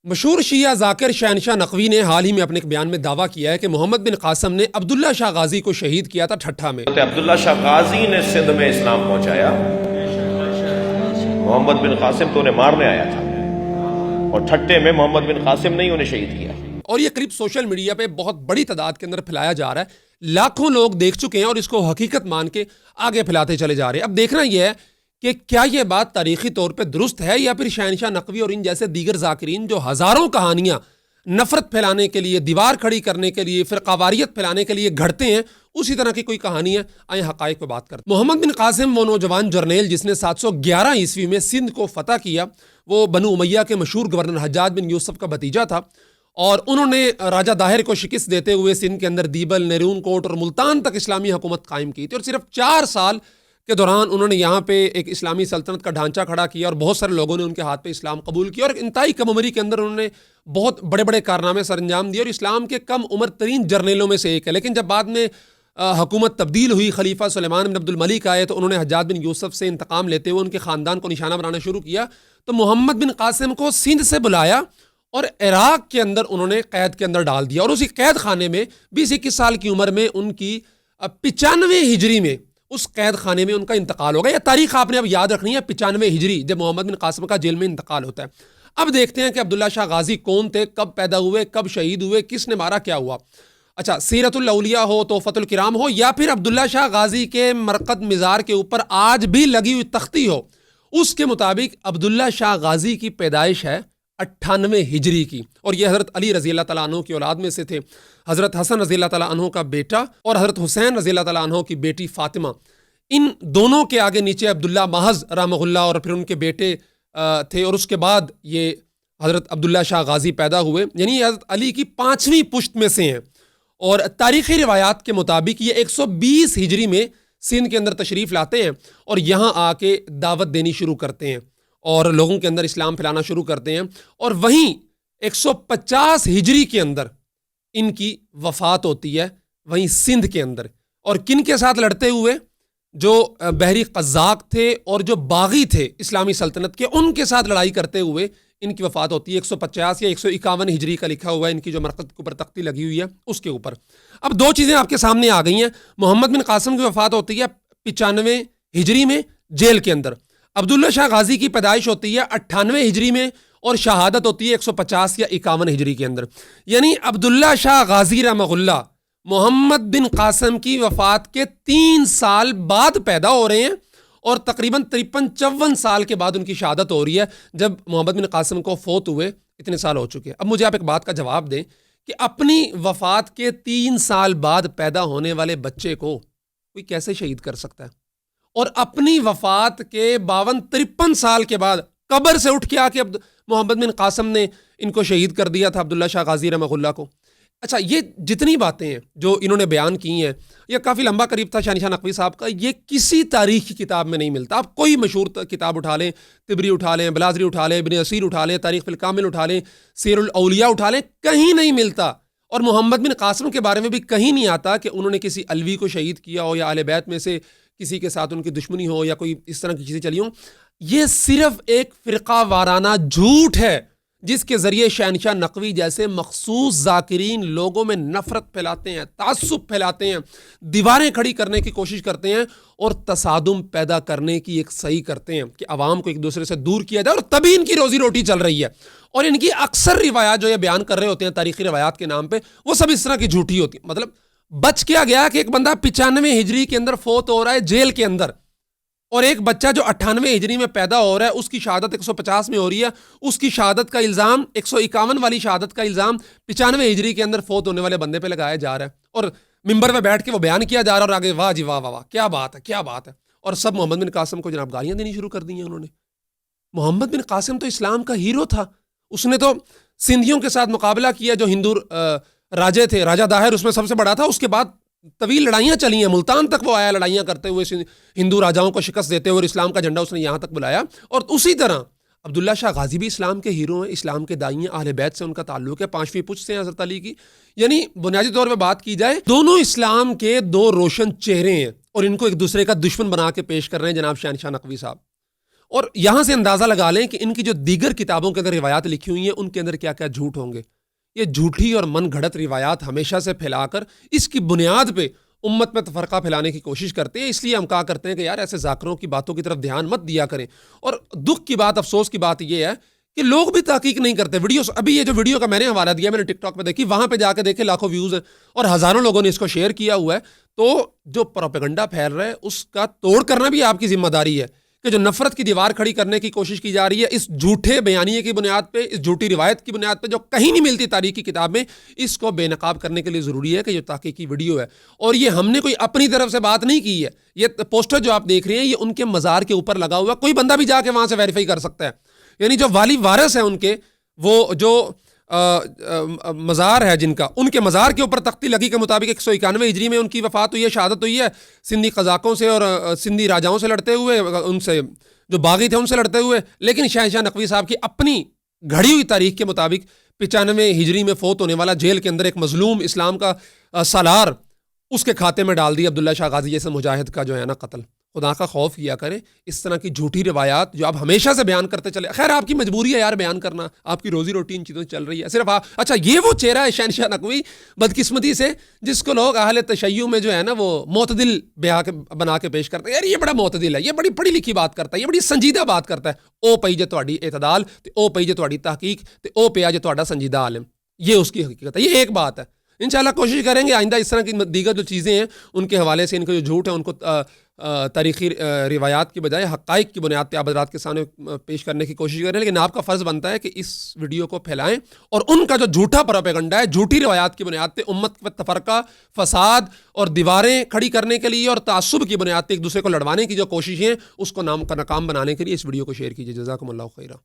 مشہور شیعہ ذاکر شہنشاہ نقوی نے حال ہی میں اپنے ایک بیان میں دعویٰ کیا ہے کہ محمد بن قاسم نے عبداللہ شاہ غازی کو شہید کیا تھا ٹھٹھا میں۔ عبداللہ شاہ غازی نے سندھ میں اسلام پہنچایا، محمد بن قاسم تو انہیں مارنے آیا تھا، اور ٹھٹے میں محمد بن قاسم نے ہی انہیں شہید کیا۔ اور یہ کلپ سوشل میڈیا پہ بہت بڑی تعداد کے اندر پھیلایا جا رہا ہے، لاکھوں لوگ دیکھ چکے ہیں اور اس کو حقیقت مان کے آگے پھیلاتے چلے جا رہے ہیں۔ اب دیکھنا یہ ہے کہ کیا یہ بات تاریخی طور پہ درست ہے یا پھر شہنشاہ نقوی اور ان جیسے دیگر ذاکرین جو ہزاروں کہانیاں نفرت پھیلانے کے لیے، دیوار کھڑی کرنے کے لیے، فرقہ واریت پھیلانے کے لیے گھڑتے ہیں، اسی طرح کی کوئی کہانی ہے۔ آئیں حقائق پہ بات کرتے ہیں۔ محمد بن قاسم وہ نوجوان جرنیل جس نے 711 عیسوی میں سندھ کو فتح کیا، وہ بنو امیہ کے مشہور گورنر حجاج بن یوسف کا بھتیجا تھا، اور انہوں نے راجہ داہر کو شکست دیتے ہوئے سندھ کے اندر دیبل، نیرون کوٹ اور ملتان تک اسلامی حکومت قائم کی تھی، اور صرف 4 سال کے دوران انہوں نے یہاں پہ ایک اسلامی سلطنت کا ڈھانچہ کھڑا کیا، اور بہت سارے لوگوں نے ان کے ہاتھ پہ اسلام قبول کیا، اور انتہائی کم عمری کے اندر انہوں نے بہت بڑے بڑے کارنامے سر انجام دیے، اور اسلام کے کم عمر ترین جرنیلوں میں سے ایک ہے۔ لیکن جب بعد میں حکومت تبدیل ہوئی، خلیفہ سلیمان بن عبد الملک آئے، تو انہوں نے حجاج بن یوسف سے انتقام لیتے ہوئے ان کے خاندان کو نشانہ بنانا شروع کیا، تو محمد بن قاسم کو سندھ سے بلایا اور عراق کے اندر انہوں نے قید کے اندر ڈال دیا، اور اسی قید خانے میں 20-21 سال کی عمر میں ان کی 95 ہجری میں اس قید خانے میں ان کا انتقال ہو گیا۔ یہ تاریخ آپ نے اب یاد رکھنی ہے، 95 ہجری جب محمد بن قاسم کا جیل میں انتقال ہوتا ہے۔ اب دیکھتے ہیں کہ عبداللہ شاہ غازی کون تھے، کب پیدا ہوئے، کب شہید ہوئے، کس نے مارا، کیا ہوا۔ اچھا، سیرت الاولیاء ہو، تحفۃ الکرام ہو، یا پھر عبداللہ شاہ غازی کے مرقد مزار کے اوپر آج بھی لگی ہوئی تختی ہو، اس کے مطابق عبداللہ شاہ غازی کی پیدائش ہے 98 ہجری کی، اور یہ حضرت علی رضی اللہ تعالیٰ عنہ کی اولاد میں سے تھے۔ حضرت حسن رضی اللہ تعالیٰ عنہ کا بیٹا اور حضرت حسین رضی اللہ تعالیٰ عنہ کی بیٹی فاطمہ، ان دونوں کے آگے نیچے عبداللہ محض رحمہ اللہ اور پھر ان کے بیٹے تھے، اور اس کے بعد یہ حضرت عبداللہ شاہ غازی پیدا ہوئے، یعنی حضرت علی کی 5ویں پشت میں سے ہیں۔ اور تاریخی روایات کے مطابق یہ 120 ہجری میں سندھ کے اندر تشریف لاتے ہیں، اور یہاں آ کے دعوت دینی شروع کرتے ہیں اور لوگوں کے اندر اسلام پھیلانا شروع کرتے ہیں، اور وہیں 150 ہجری کے اندر ان کی وفات ہوتی ہے، وہیں سندھ کے اندر۔ اور کن کے ساتھ لڑتے ہوئے؟ جو بحری قزاق تھے اور جو باغی تھے اسلامی سلطنت کے، ان کے ساتھ لڑائی کرتے ہوئے ان کی وفات ہوتی ہے۔ 150 یا 151 ہجری کا لکھا ہوا ہے ان کی جو مرقد کے اوپر تختی لگی ہوئی ہے اس کے اوپر۔ اب 2 چیزیں آپ کے سامنے آ گئی ہیں۔ محمد بن قاسم کی وفات ہوتی ہے 95 ہجری میں جیل کے اندر، عبداللہ شاہ غازی کی پیدائش ہوتی ہے 98 ہجری میں، اور شہادت ہوتی ہے 150 یا 51 ہجری کے اندر۔ یعنی عبداللہ شاہ غازی رحمہ اللہ محمد بن قاسم کی وفات کے 3 سال بعد پیدا ہو رہے ہیں، اور تقریباً 53-54 سال کے بعد ان کی شہادت ہو رہی ہے، جب محمد بن قاسم کو فوت ہوئے اتنے سال ہو چکے ہیں۔ اب مجھے آپ ایک بات کا جواب دیں کہ اپنی وفات کے 3 سال بعد پیدا ہونے والے بچے کو کوئی کیسے شہید کر سکتا ہے؟ اور اپنی وفات کے 52-53 سال کے بعد قبر سے اٹھ کے آ کے محمد بن قاسم نے ان کو شہید کر دیا تھا، عبداللہ شاہ غازی رحمہ اللہ کو۔ اچھا، یہ جتنی باتیں ہیں جو انہوں نے بیان کی ہیں، یہ کافی لمبا قریب تھا شہنشاہ نقوی صاحب کا، یہ کسی تاریخ کی کتاب میں نہیں ملتا۔ آپ کوئی مشہور کتاب اٹھا لیں، طبری اٹھا لیں، بلازری اٹھا لیں، ابن اسیر اٹھا لیں، تاریخ الکامل اٹھا لیں، سیر الاولیاء اٹھا لیں، کہیں نہیں ملتا۔ اور محمد بن قاسم کے بارے میں بھی کہیں نہیں آتا کہ انہوں نے کسی علوی کو شہید کیا ہو، یا اہل بیت میں سے کسی کے ساتھ ان کی دشمنی ہو، یا کوئی اس طرح کی چیزیں چلی ہوں۔ یہ صرف ایک فرقہ وارانہ جھوٹ ہے جس کے ذریعے شہنشاہ نقوی جیسے مخصوص ذاکرین لوگوں میں نفرت پھیلاتے ہیں، تعصب پھیلاتے ہیں، دیواریں کھڑی کرنے کی کوشش کرتے ہیں، اور تصادم پیدا کرنے کی ایک صحیح کرتے ہیں کہ عوام کو ایک دوسرے سے دور کیا جائے، اور تبھی ان کی روزی روٹی چل رہی ہے۔ اور ان کی اکثر روایات جو یہ بیان کر رہے ہوتے ہیں تاریخی روایات کے نام پہ، وہ سب اس طرح کی جھوٹی ہوتی ہیں۔ مطلب بچ کیا گیا کہ ایک بندہ 95 ہجری کے اندر فوت ہو رہا ہے جیل کے اندر، اور ایک بچہ جو 98 ہجری میں پیدا ہو رہا ہے اس کی شہادت 150 میں ہو رہی ہے، اس کی شہادت کا الزام 151 والی شہادت کا الزام 95 ہجری کے اندر فوت ہونے والے بندے پہ لگایا جا رہا ہے، اور ممبر پہ بیٹھ کے وہ بیان کیا جا رہا ہے، اور آگے واہ جی واہ واہ واہ، کیا بات ہے، کیا بات ہے۔ اور سب محمد بن قاسم کو جناب گالیاں دینی شروع کر دی ہیں انہوں نے۔ محمد بن قاسم تو اسلام کا ہیرو تھا، اس نے تو سندھیوں کے ساتھ مقابلہ کیا جو ہندو راجے تھے، راجہ داہر اس میں سب سے بڑا تھا، اس کے بعد طویل لڑائیاں چلی ہیں، ملتان تک وہ آیا لڑائیاں کرتے ہوئے، ہندو راجاؤں کو شکست دیتے ہوئے، اور اسلام کا جھنڈا اس نے یہاں تک بلایا۔ اور اسی طرح عبداللہ شاہ غازی بھی اسلام کے ہیرو ہیں، اسلام کے داعی ہیں، اہل بیت سے ان کا تعلق ہے، 5ویں پشت سے ہیں حضرت علی کی۔ یعنی بنیادی طور پہ بات کی جائے، دونوں اسلام کے 2 روشن چہرے ہیں، اور ان کو ایک دوسرے کا دشمن بنا کے پیش کر رہے ہیں جناب شہنشاہ نقوی صاحب۔ اور یہاں سے اندازہ لگا لیں کہ ان کی جو دیگر کتابوں کے اندر روایات لکھی ہوئی ہیں ان کے اندر کیا کیا جھوٹ ہوں گے. یہ جھوٹی اور من گھڑت روایات ہمیشہ سے پھیلا کر اس کی بنیاد پہ امت میں تفرقہ پھیلانے کی کوشش کرتے ہیں. اس لیے ہم کہا کرتے ہیں کہ یار ایسے ذاکروں کی باتوں کی طرف دھیان مت دیا کریں. اور دکھ کی بات، افسوس کی بات یہ ہے کہ لوگ بھی تحقیق نہیں کرتے. ویڈیوز، ابھی یہ جو ویڈیو کا میں نے حوالہ دیا، میں نے ٹک ٹاک پہ دیکھی، وہاں پہ جا کے دیکھے لاکھوں ویوز ہیں اور ہزاروں لوگوں نے اس کو شیئر کیا ہوا ہے. تو جو پروپیگنڈا پھیل رہا ہے اس کا توڑ کرنا بھی آپ کی ذمہ داری ہے کہ جو نفرت کی دیوار کھڑی کرنے کی کوشش کی جا رہی ہے اس جھوٹے بیانیے کی بنیاد پہ، اس جھوٹی روایت کی بنیاد پہ جو کہیں نہیں ملتی تاریخ کی کتاب میں، اس کو بے نقاب کرنے کے لیے ضروری ہے کہ یہ تحقیقی ویڈیو ہے. اور یہ ہم نے کوئی اپنی طرف سے بات نہیں کی ہے. یہ پوسٹر جو آپ دیکھ رہے ہیں یہ ان کے مزار کے اوپر لگا ہوا، کوئی بندہ بھی جا کے وہاں سے ویریفائی کر سکتا ہے. یعنی جو والی وارث ہیں ان کے، وہ جو مزار ہے جن کا، ان کے مزار کے اوپر تختی لگی کے مطابق 191 ہجری میں ان کی وفات ہوئی ہے، شہادت ہوئی ہے، سندھی قزاقوں سے اور سندھی راجاؤں سے لڑتے ہوئے، ان سے جو باغی تھے ان سے لڑتے ہوئے. لیکن شہنشاہ نقوی صاحب کی اپنی گھڑی ہوئی تاریخ کے مطابق 95 ہجری میں فوت ہونے والا، جیل کے اندر ایک مظلوم اسلام کا سالار، اس کے کھاتے میں ڈال دی عبداللہ شاہ غازی جیسے مجاہد کا جو ہے نا قتل. خدا کا خوف کیا کریں. اس طرح کی جھوٹی روایات جو آپ ہمیشہ سے بیان کرتے چلے، خیر آپ کی مجبوری ہے یار بیان کرنا، آپ کی روزی روٹی ان چیزوں سے چل رہی ہے. صرف اچھا یہ وہ چہرہ ہے شہنشاہ نقوی بدقسمتی سے جس کو لوگ اہل تشیع میں جو ہے نا وہ معتدل بنا کے پیش کرتے ہیں. یار یہ بڑا معتدل ہے، یہ بڑی پڑھی لکھی بات کرتا ہے، یہ بڑی سنجیدہ بات کرتا ہے. او پئی جو تہاڈی اعتدال تے او پئی جو تہاڈی تحقیق تے او پیا جو تہاڈا سنجیدہ عالم. یہ اس کی حقیقت ہے. یہ ایک بات ہے. انشاءاللہ کوشش کریں گے آئندہ اس طرح کی دیگر جو چیزیں ہیں ان کے حوالے سے، ان کا جو جھوٹ ہے ان کو تاریخی روایات کی بجائے حقائق کی بنیاد پہ آپ حضرات کے سامنے پیش کرنے کی کوشش کریں. لیکن آپ کا فرض بنتا ہے کہ اس ویڈیو کو پھیلائیں اور ان کا جو جھوٹا پروپیگنڈا ہے جھوٹی روایات کی بنیاد پہ امت میں تفرقہ، فساد اور دیواریں کھڑی کرنے کے لیے اور تعصب کی بنیاد پہ ایک دوسرے کو لڑوانے کی جو کوششیں ہیں اس کو ناکام بنانے کے لیے اس ویڈیو کو شیئر کیجیے. جزاکم اللہ خیرہ.